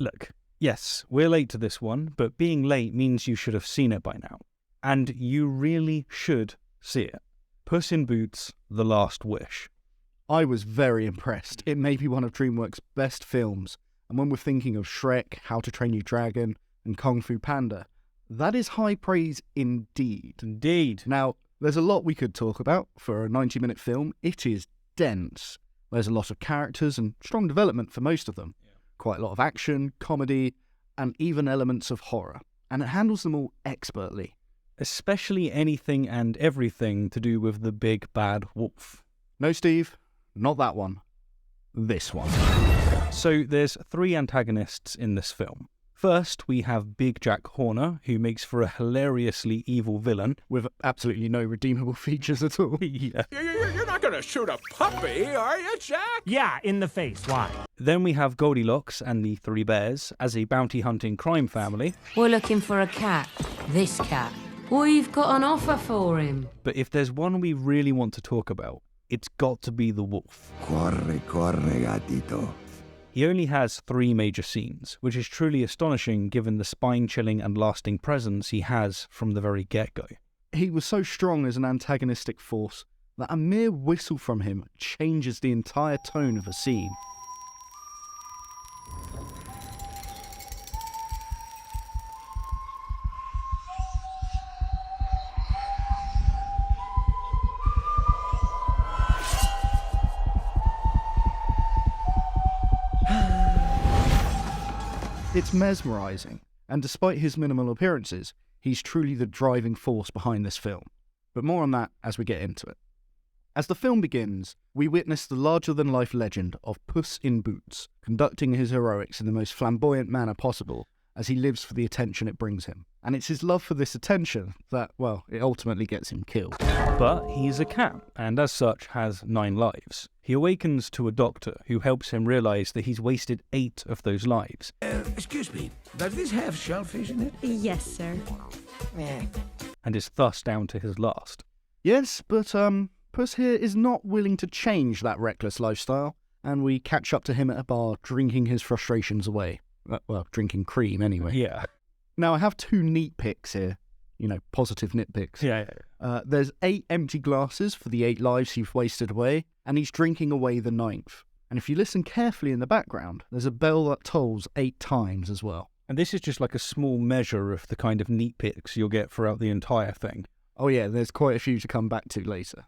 Look, yes, we're late to this one, but being late means you should have seen it by now. And you really should see it. Puss in Boots: The Last Wish. I was very impressed. It may be one of DreamWorks' best films, and when we're thinking of Shrek, How to Train Your Dragon, and Kung Fu Panda, that is high praise indeed. Indeed. Now, there's a lot we could talk about for a 90-minute film. It is dense. There's a lot of characters and strong development for most of them. Yeah. Quite a lot of action, comedy, and even elements of horror. And it handles them all expertly. Especially anything and everything to do with the big bad wolf. No, Steve, not that one. This one. So there's 3 antagonists in this film. First, we have Big Jack Horner, who makes for a hilariously evil villain. With absolutely no redeemable features at all. Yeah. You're not gonna shoot a puppy, are you, Jack? Yeah, in the face. Why? Then we have Goldilocks and the 3 Bears as a bounty-hunting crime family. We're looking for a cat. This cat. We've got an offer for him. But if there's one we really want to talk about, it's got to be the wolf. Corre, corre, gatito. He only has 3 major scenes, which is truly astonishing given the spine-chilling and lasting presence he has from the very get-go. He was so strong as an antagonistic force that a mere whistle from him changes the entire tone of a scene. It's mesmerising, and despite his minimal appearances, he's truly the driving force behind this film. But more on that as we get into it. As the film begins, we witness the larger-than-life legend of Puss in Boots, conducting his heroics in the most flamboyant manner possible as he lives for the attention it brings him. And it's his love for this attention that, well, it ultimately gets him killed. But he's a cat, and as such has 9 lives. He awakens to a doctor who helps him realise that he's wasted 8 of those lives. Excuse me, does this have shellfish in it? Yes, sir. And is thus down to his last. Yes, but Puss here is not willing to change that reckless lifestyle, and we catch up to him at a bar drinking his frustrations away. Well, drinking cream anyway. Yeah. Now, I have 2 neat picks here. You know, positive nitpicks. Yeah. There's 8 empty glasses for the 8 lives he's wasted away, and he's drinking away the 9th. And if you listen carefully in the background, there's a bell that tolls 8 times as well. And this is just like a small measure of the kind of neat picks you'll get throughout the entire thing. Oh yeah, there's quite a few to come back to later.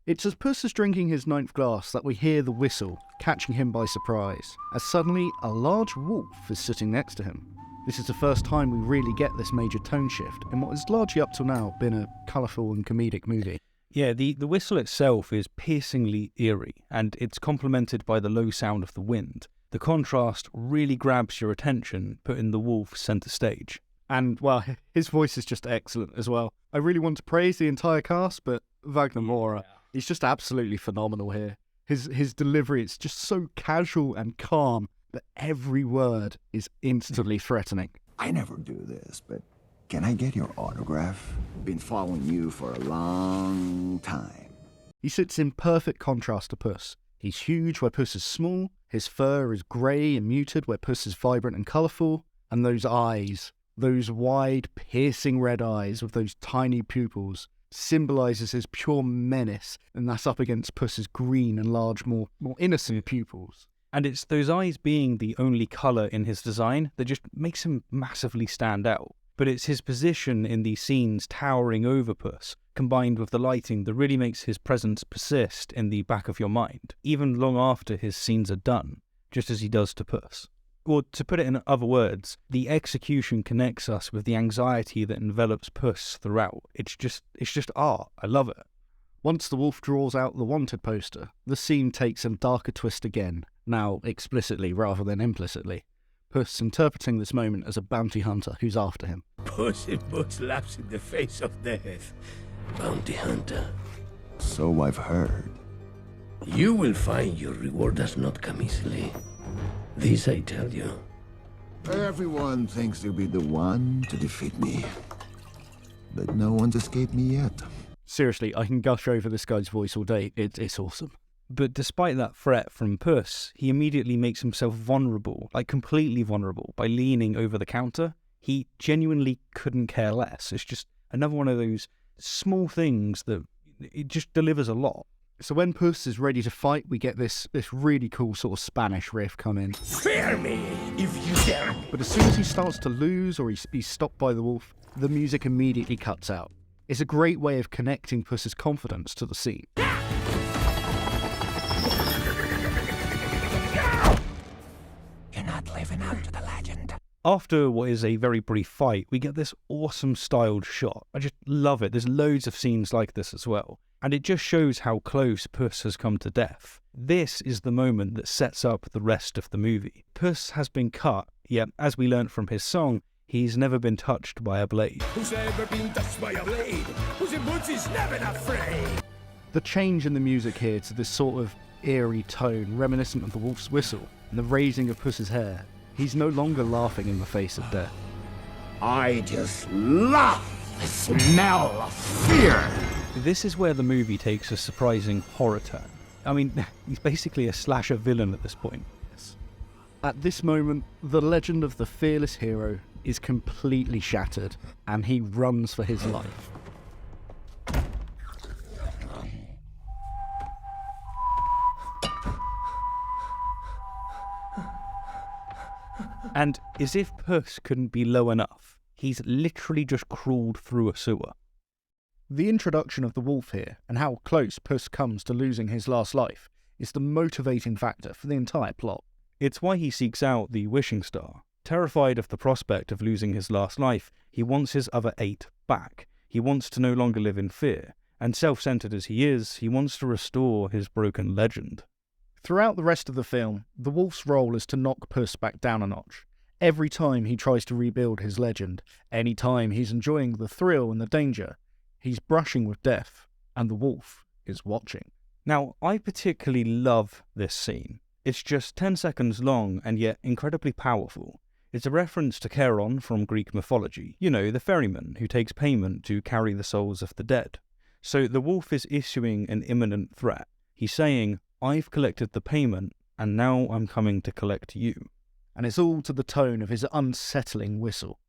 It's as Puss is drinking his 9th glass that we hear the whistle, catching him by surprise, as suddenly a large wolf is sitting next to him. This is the first time we really get this major tone shift in what has largely up till now been a colourful and comedic movie. Yeah, the whistle itself is piercingly eerie, and it's complemented by the low sound of the wind. The contrast really grabs your attention, putting the wolf centre stage. And, well, his voice is just excellent as well. I really want to praise the entire cast, but Wagner Moura, he's just absolutely phenomenal here. His delivery, it's just so casual and calm that every word is instantly threatening. I never do this, but can I get your autograph? Been following you for a long time. He sits in perfect contrast to Puss. He's huge where Puss is small, his fur is grey and muted where Puss is vibrant and colourful, and those eyes, those wide, piercing red eyes with those tiny pupils, symbolises his pure menace, and that's up against Puss's green and large, more innocent pupils. And it's those eyes being the only colour in his design that just makes him massively stand out. But it's his position in these scenes towering over Puss, combined with the lighting that really makes his presence persist in the back of your mind, even long after his scenes are done, just as he does to Puss. Or to put it in other words, the execution connects us with the anxiety that envelops Puss throughout. It's just art. I love it. Once the wolf draws out the wanted poster, the scene takes a darker twist again, now explicitly rather than implicitly. Puss interpreting this moment as a bounty hunter who's after him. Puss in Boots laughs in the face of death. Bounty hunter. So I've heard. You will find your reward does not come easily. This I tell you. Everyone thinks they'll be the one to defeat me. But no one's escaped me yet. Seriously, I can gush over this guy's voice all day. It's awesome. But despite that threat from Puss, he immediately makes himself vulnerable, like completely vulnerable, by leaning over the counter. He genuinely couldn't care less. It's just another one of those small things that it just delivers a lot. So when Puss is ready to fight, we get this really cool sort of Spanish riff come in. Fear me if you dare. But as soon as he starts to lose or he's stopped by the wolf, the music immediately cuts out. It's a great way of connecting Puss's confidence to the scene. You're not living up to the legend. After what is a very brief fight, we get this awesome styled shot. I just love it. There's loads of scenes like this as well. And it just shows how close Puss has come to death. This is the moment that sets up the rest of the movie. Puss has been cut, yet as we learnt from his song, he's never been touched by a blade. Who's ever been touched by a blade? Who's in boots is never afraid. The change in the music here to this sort of eerie tone, reminiscent of the wolf's whistle, and the raising of Puss's hair. He's no longer laughing in the face of death. I just love the smell of fear. This is where the movie takes a surprising horror turn. I mean, he's basically a slasher villain at this point. At this moment, the legend of the fearless hero is completely shattered, and he runs for his life. And as if Puss couldn't be low enough, he's literally just crawled through a sewer. The introduction of the wolf here, and how close Puss comes to losing his last life, is the motivating factor for the entire plot. It's why he seeks out the wishing star. Terrified of the prospect of losing his last life, he wants his other 8 back. He wants to no longer live in fear, and self-centered as he is, he wants to restore his broken legend. Throughout the rest of the film, the wolf's role is to knock Puss back down a notch. Every time he tries to rebuild his legend, any time he's enjoying the thrill and the danger, he's brushing with death, and the wolf is watching. Now, I particularly love this scene. It's just 10 seconds long and yet incredibly powerful. It's a reference to Charon from Greek mythology, you know, the ferryman who takes payment to carry the souls of the dead. So the wolf is issuing an imminent threat. He's saying, I've collected the payment, and now I'm coming to collect you. And it's all to the tone of his unsettling whistle.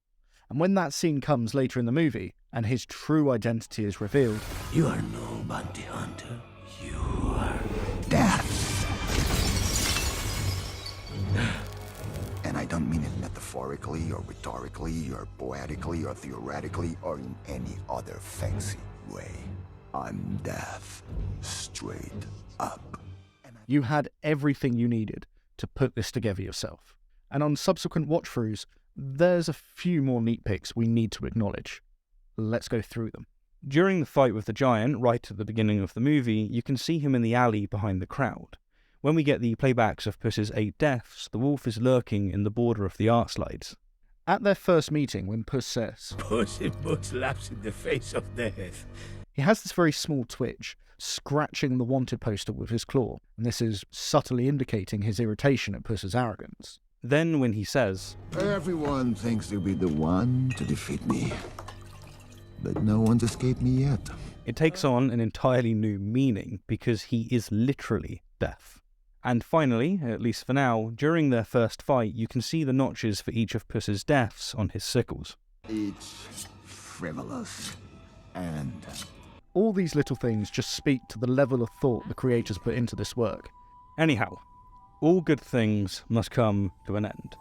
And when that scene comes later in the movie, and his true identity is revealed, You are no bounty hunter. You are Death. And I don't mean it metaphorically or rhetorically or poetically or theoretically or in any other fancy way. I'm death. Straight up. you had everything you needed to put this together yourself. And on subsequent watch-throughs, there's a few more neat picks we need to acknowledge. Let's go through them. During the fight with the giant, right at the beginning of the movie, you can see him in the alley behind the crowd. When we get the playbacks of Puss's 8 deaths, the wolf is lurking in the border of the art slides. At their first meeting, when Puss says, Puss in Boots slaps in the face of death. he has this very small twitch, scratching the wanted poster with his claw, and this is subtly indicating his irritation at Puss's arrogance. Then when he says, Everyone thinks they'll be the one to defeat me, but no one's escaped me yet. it takes on an entirely new meaning because he is literally death. And finally, at least for now, during their first fight, you can see the notches for each of Puss's deaths on his sickles. It's frivolous and All these little things just speak to the level of thought the creators put into this work. Anyhow, all good things must come to an end.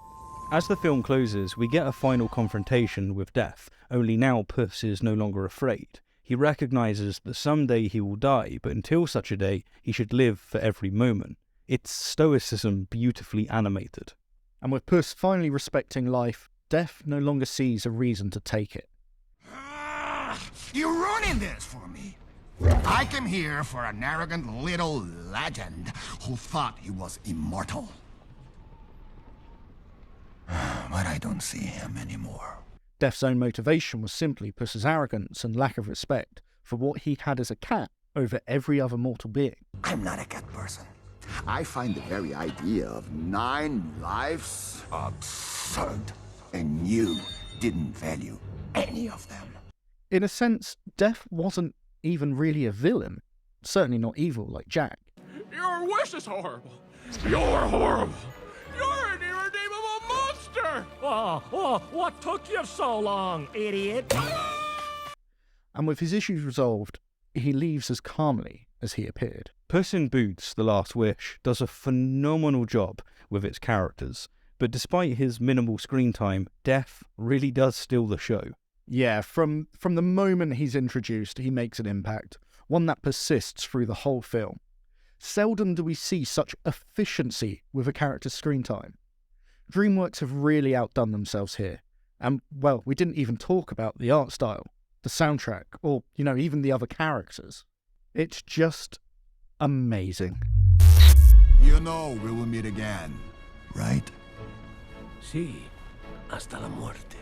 As the film closes, we get a final confrontation with death, only now Puss is no longer afraid. He recognises that someday he will die, but until such a day, he should live for every moment. It's stoicism beautifully animated. And with Puss finally respecting life, death no longer sees a reason to take it. You're ruining this for me. I came here for an arrogant little legend who thought he was immortal. But I don't see him anymore. Death's own motivation was simply Puss's arrogance and lack of respect for what he had as a cat over every other mortal being. I'm not a cat person. I find the very idea of 9 lives absurd. And you didn't value any of them. In a sense, Death wasn't even really a villain, certainly not evil like Jack. Your wish is horrible. You're horrible. You're an irredeemable monster! What took you so long, idiot? And with his issues resolved, he leaves as calmly as he appeared. Puss in Boots: The Last Wish does a phenomenal job with its characters, but despite his minimal screen time, Death really does steal the show. Yeah, from the moment he's introduced, he makes an impact, one that persists through the whole film. Seldom do we see such efficiency with a character's screen time. DreamWorks have really outdone themselves here. And, well, we didn't even talk about the art style, the soundtrack, or, even the other characters. It's just amazing. You know we will meet again, right? Sí, hasta la muerte.